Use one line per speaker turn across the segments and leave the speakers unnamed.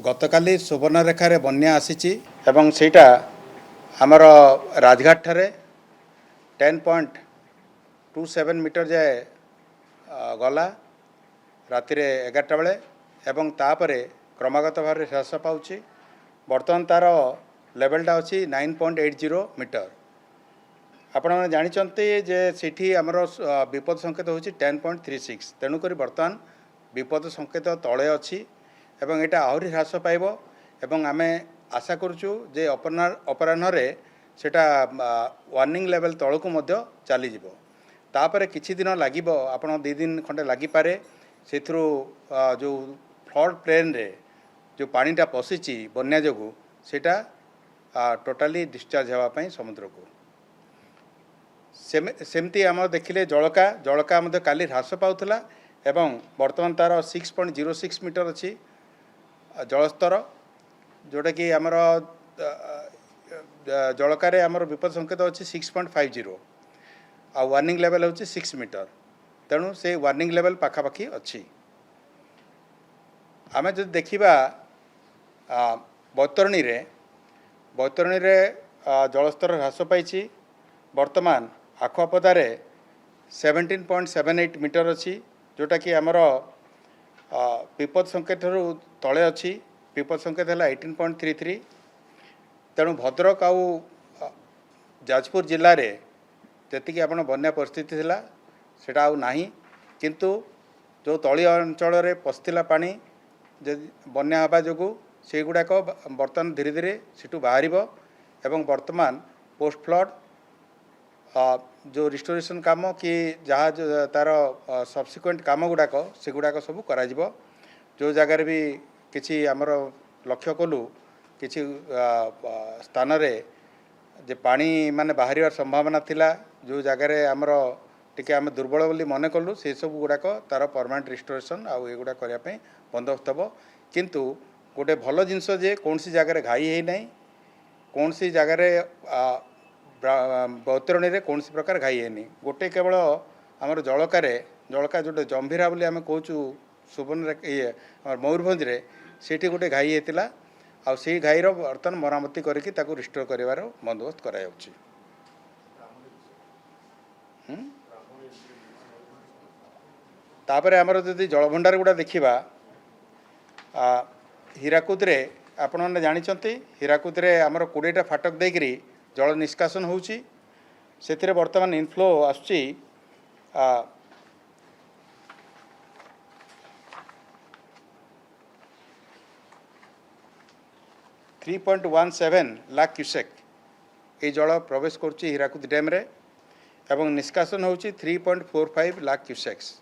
गतकाली सुवर्णरेखार बन्या आसी एवं सेटा आमर राजघाट ठारे 10.27 मीटर जाए गला राति 11टा बेले एवं तापरे क्रमागत भाव ह्रास पाँच बर्तमान तार लेवलटा अच्छी 9.80 मीटर। आपण मैंने जानते जे सेठी आमर विपद संकेत हूँ 10.36 तेणुक बर्तमान विपद संकेत तले अच्छी एवं एटा आहरी ह्रास पाइब एवं आमे आशा करुचु जे अपराह्न सेटा वार्निंग लेवल तलकू मध्य चली जिवो। तापरे किछि दिन लागिब आपण 2 दिन खंडे लागि पारे सेथुरु जो फ्लड प्लेन रे जो पानीटा पशिची बन्या जोगु सेटा टोटाली डिस्चार्ज हेबा पई समुद्र को सेमती आम देखिले जलका मध्य काली ह्रास पाउथला एवं वर्तमान तार 6.06 मीटर अच्छी जलस्तर जोटा कि आमर जलकार आमर विपद संकेत अच्छी 6.50 आ वार्निंग लेवल हूँ 6 मीटर तेणु से वार्निंग लेवल पाखापाखि अच्छी। आम जो देखा बैतरणी रे जलस्तर ह्रास पाई वर्तमान आखुआपदारे 17.78 मीटर अच्छी जोटा कि आमर विपद संकेत तले अच्छी विपद संकेत है 18.33 तेणु भद्रक आउ जाजपुर जिले में जी आप बन्या परिस्थिति थिला सेटा आउ नाही किंतु जो तली अंचल रे पशिला पानी बन्या हवा जोगु से गुड़ाक बर्तमान धीरे धीरे सेठू बाहर एवं वर्तमान पोस्ट फ्लड जो रिस्टोरेशन काम कि जहाँ जो तार सब्सिक्वेंट काम गुड़ाक से गुड़ाक सब करा जो जगार भी किसी आमर लक्ष्य कलु किसी स्थान रे जे पानी माने बाहर संभावना थिला जो जगार आमर टिके आम दुर्बल बोली मन कलु से सब गुड़ाक तार परमानेंट रिस्टोरेशन आउ एगुड़ा करने बंदोबस्त हम किंतु गोटे भल जिनस जे कौन सी जगार घाई है ना कौन सी जगार बैतरणी रे कौन सी प्रकार घाई है गोटे केवल आमर जलका जो जंभीरा बोली आम कहूँ सुवर्ण ये मयूरभंज रे सेठी गोटे घाई होता आ से घाईर बर्तमान मरामती करके रिस्टोर कर बंदोबस्त करा तापर आमर जदि जलभंडार गुड़ा देखा हीराकुद रे आपण मैंने जानते हीराकुद रे आमर 20टा फाटक देकरी जल निष्कासन होउची सेथिरे वर्तमान इनफ्लो आसुची 3.17 लाख क्यूसेक ये जल प्रवेश करुच्ची हीराकुद डैम रे एवं निष्कासन होउची 3.45 लाख क्यूसेक्स।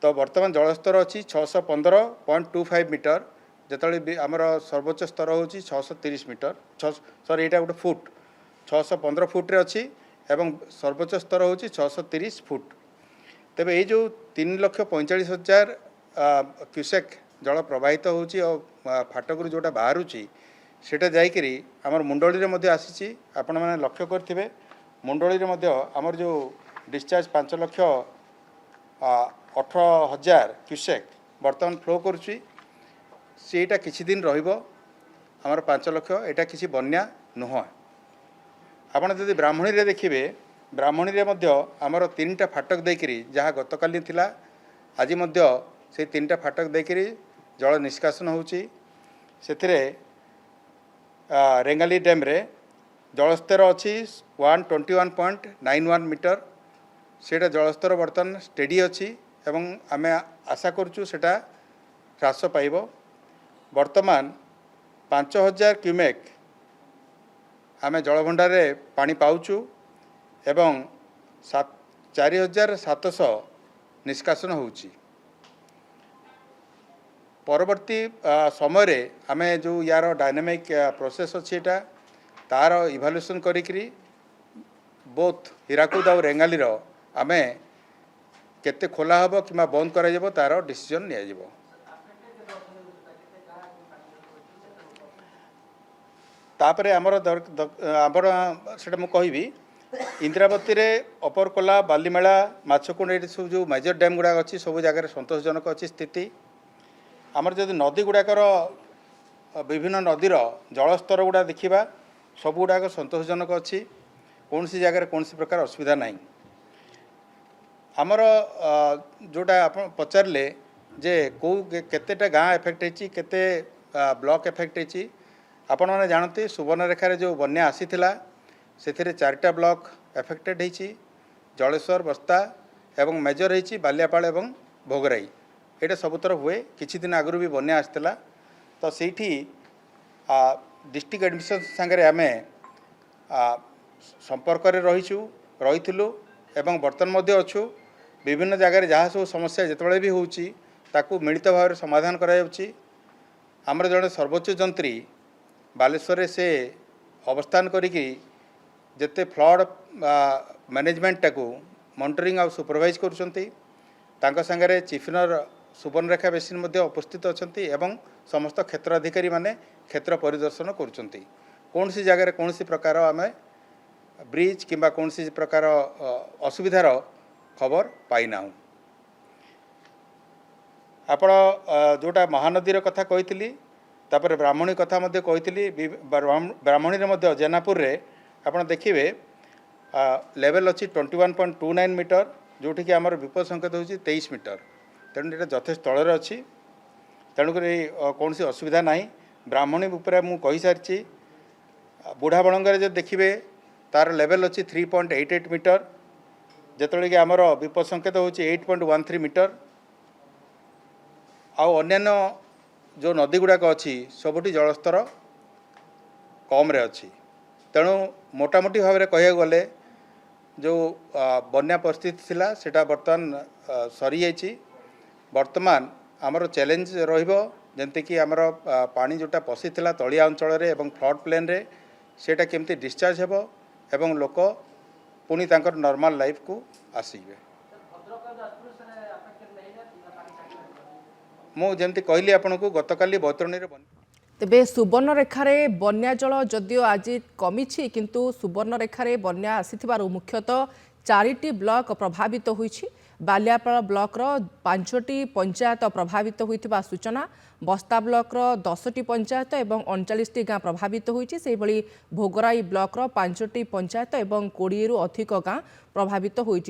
तो वर्तमान जलस्तर अच्छी 615.25 मीटर जिते आमर सर्वोच्च स्तर हूँ 630 मीटर सॉरी यहाँ गोटे फुट 615 फुट्रे अच्छी एवं सर्वोच्च स्तर हूँ 630 फुट। तेबे ये जो 3,45,000 क्यूसेक जल प्रवाहित होची फाटक जोटा बाहरुची सेटा जाइकरी आमर मुंडली रे आसी आपण मैंने लक्ष्य करेंगे मुंडली रे आमर जो डिस्चार्ज 5,18,000 क्यूसेक बर्तमान फ्लो करुच्ची सेटा किछि दिन रहिबो आमर 5 लाख एटा किछि बन्या नुह। आपण जदि ब्राह्मणी रे देखिबे ब्राह्मणी रे आमर 3टा फाटक देकरी जहाँ गतकाली थिला आज से 3टा फाटक देकरी जल निष्कासन होउची सेथिरे रेंगाली डैम रे जलस्तर अच्छी 121.91 मीटर सेटा जलस्तर बर्तमान स्टेडी अच्छी एवं आमे आशा करुचु सेटा ह्रास पाइब। वर्तमान 5,000 क्यूमेक आमे जलभंडार रे पानी पाउचु एवं 4,700 निष्कासन होउची। परवर्ती समय रे आमे जो यार डायनामिक प्रोसेस अच्छी एटा तार इभालुएसन करिकरी बोथ हीराकुद और रेंगाली आमे केते खोला हबो कि बंद करा जबो तार डिसीजन निया जबो। तापरे आमर सेटा मु कहबी इंद्रावती रे अपरकोला बालीमेला माछकुंड ये सब जो मेजर डैम गुड़ा अच्छी सब जगह संतोषजनक अच्छी स्थिति आमर जदि नदी गुड़ाकर विभिन्न नदीर जलस्तर गुड़ा देखा सब गुड़ाक संतोषजनक अच्छी कौन सी जगह कौन सी प्रकार असुविधा नहीं आमर जोटा आप पचारे जे कौ केतेटा गाँ एफेक्ट होती केते ब्लॉक एफेक्ट होती आपण मैंने जानते सुवर्णरेखार जो बन्या आसीथिला से चारिटा ब्लॉक एफेक्टेड होती जलेश्वर बस्ता एवं मेजर होती बालियापाल एवं भोगराई यहाँ सबुतर हुए किछि दिन आगु भी बन्या आसला तो सेठी डिस्ट्रिक्ट एडमिशन सांगे आम संपर्क रहीचु रहीथिलु एवं बर्तमान मध्य अच्छु विभिन्न जगह जहाँ सब समस्या जितेबाला भी होउची ताकू मिलित भाव समाधान करायाउची आमर जड़े सर्वोच्च जंत्री बालेश्वर से अवस्थान करिकी जेते फ्लड मैनेजमेंट टाकू मॉनिटरिंग आ सुपरवाइज करुछंती तांका संगे चीफ इंजीनियर सुवर्णरेखा बेसिन मध्य उपस्थित अछंती एवं समस्त क्षेत्र अधिकारी माने क्षेत्र परिदर्शन करुछंती कौन सी जगह कौन सी प्रकार आम ब्रिज किंबा कौन सी प्रकार असुविधार खबर पाईना आपण जोटा महानदीर कथा कही तापर ब्राह्मणी कथा मध्य कही ब्राह्मणी मध्य जेनापुर रे आपण देखिए लेवल अच्छी 21.29 मीटर जोटि कि आमर विपद संकेत होची 23 मीटर तेणु ये यथेष्ट तलर अच्छी तेणुक कौन सी असुविधा ना ब्राह्मणी उपरे मु कही सारी बुढ़ा बड़ंगर जो देखिए तार लेवल अच्छी 3.88 मीटर जिते कि आमर विपद संकेत होची 8.13 मीटर आउ अन्यान्य जो नदी गुड़ाक अच्छी सबुठी जलस्तर कम रे अच्छी तेणु मोटामोटी भाव में कह गले जो बन्या परिस्थिति थिला सेटा बर्तमान सरी जाइछि वर्तमान आमर चैलेंज रहिबो जेंति कि आमर पानी जोटा पसी थिला तलिया अंचल रे एवं फ्लड प्लेन रे सेटा केमती डिस्चार्ज हेबो एवं लोक पुणी तांकर नॉर्मल लाइफ को आसीबे मु जेमती कहली आपन को गतकाली बैतरणी रे
तेबे सुवर्णरेखार बन्या जल जदिओ आज कमी किंतु सुवर्णरेखार बन्या आसीथिबारु मुख्यतः 4टी ब्लॉक प्रभावित होईछि बालियापाल ब्लॉकर 5टी पंचायत प्रभावित होइथिबा सूचना बस्ता ब्लॉकर 10टी पंचायत एवं 39टी गाँ प्रभावित होईछि सेहि भली भोगराई ब्लॉकर 5टी पंचायत एवं 20 रु अधिक गाँ प्रभावित होईछि।